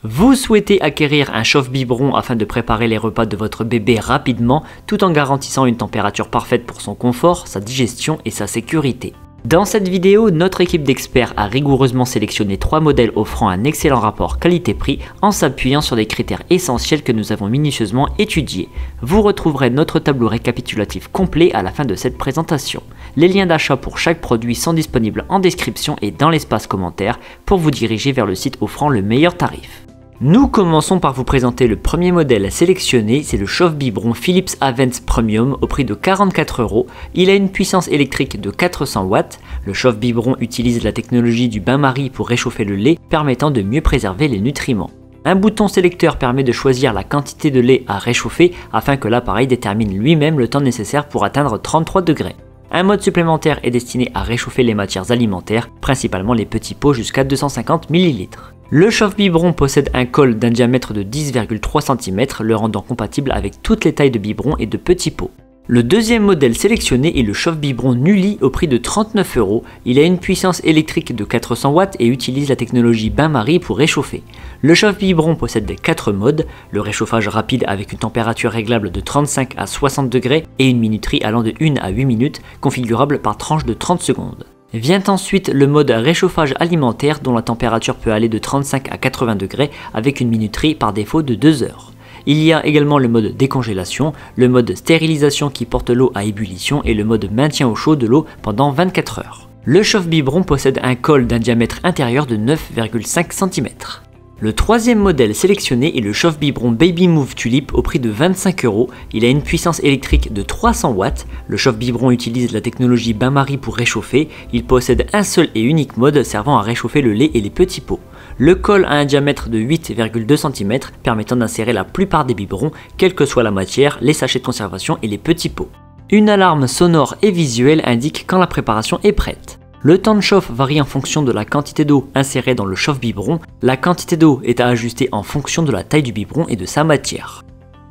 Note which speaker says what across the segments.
Speaker 1: Vous souhaitez acquérir un chauffe-biberon afin de préparer les repas de votre bébé rapidement tout en garantissant une température parfaite pour son confort, sa digestion et sa sécurité. Dans cette vidéo, notre équipe d'experts a rigoureusement sélectionné 3 modèles offrant un excellent rapport qualité-prix en s'appuyant sur des critères essentiels que nous avons minutieusement étudiés. Vous retrouverez notre tableau récapitulatif complet à la fin de cette présentation. Les liens d'achat pour chaque produit sont disponibles en description et dans l'espace commentaire pour vous diriger vers le site offrant le meilleur tarif. Nous commençons par vous présenter le premier modèle sélectionné, c'est le chauffe-biberon Philips Avent Premium au prix de 44 €. Il a une puissance électrique de 400 watts. Le chauffe-biberon utilise la technologie du bain-marie pour réchauffer le lait, permettant de mieux préserver les nutriments. Un bouton sélecteur permet de choisir la quantité de lait à réchauffer afin que l'appareil détermine lui-même le temps nécessaire pour atteindre 33 degrés. Un mode supplémentaire est destiné à réchauffer les matières alimentaires, principalement les petits pots jusqu'à 250 ml. Le chauffe-biberon possède un col d'un diamètre de 10,3 cm, le rendant compatible avec toutes les tailles de biberons et de petits pots. Le deuxième modèle sélectionné est le chauffe-biberon Nulli au prix de 39 €. Il a une puissance électrique de 400 watts et utilise la technologie bain-marie pour réchauffer. Le chauffe-biberon possède 4 modes, le réchauffage rapide avec une température réglable de 35 à 60 degrés et une minuterie allant de 1 à 8 minutes, configurable par tranche de 30 secondes. Vient ensuite le mode réchauffage alimentaire dont la température peut aller de 35 à 80 degrés avec une minuterie par défaut de 2 heures. Il y a également le mode décongélation, le mode stérilisation qui porte l'eau à ébullition et le mode maintien au chaud de l'eau pendant 24 heures. Le chauffe-biberon possède un col d'un diamètre intérieur de 9,5 cm. Le troisième modèle sélectionné est le chauffe-biberon Baby Move Tulip au prix de 25 €. Il a une puissance électrique de 300 watts. Le chauffe-biberon utilise la technologie bain-marie pour réchauffer. Il possède un seul et unique mode servant à réchauffer le lait et les petits pots. Le col a un diamètre de 8,2 cm permettant d'insérer la plupart des biberons, quelle que soit la matière, les sachets de conservation et les petits pots. Une alarme sonore et visuelle indique quand la préparation est prête. Le temps de chauffe varie en fonction de la quantité d'eau insérée dans le chauffe-biberon. La quantité d'eau est à ajuster en fonction de la taille du biberon et de sa matière.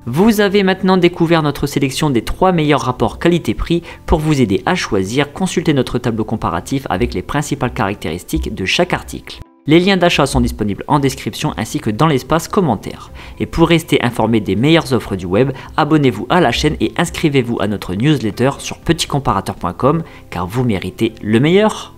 Speaker 1: Vous avez maintenant découvert notre sélection des 3 meilleurs rapports qualité-prix. Pour vous aider à choisir, consultez notre tableau comparatif avec les principales caractéristiques de chaque article. Les liens d'achat sont disponibles en description ainsi que dans l'espace commentaire. Et pour rester informé des meilleures offres du web, abonnez-vous à la chaîne et inscrivez-vous à notre newsletter sur petitcomparateur.com car vous méritez le meilleur.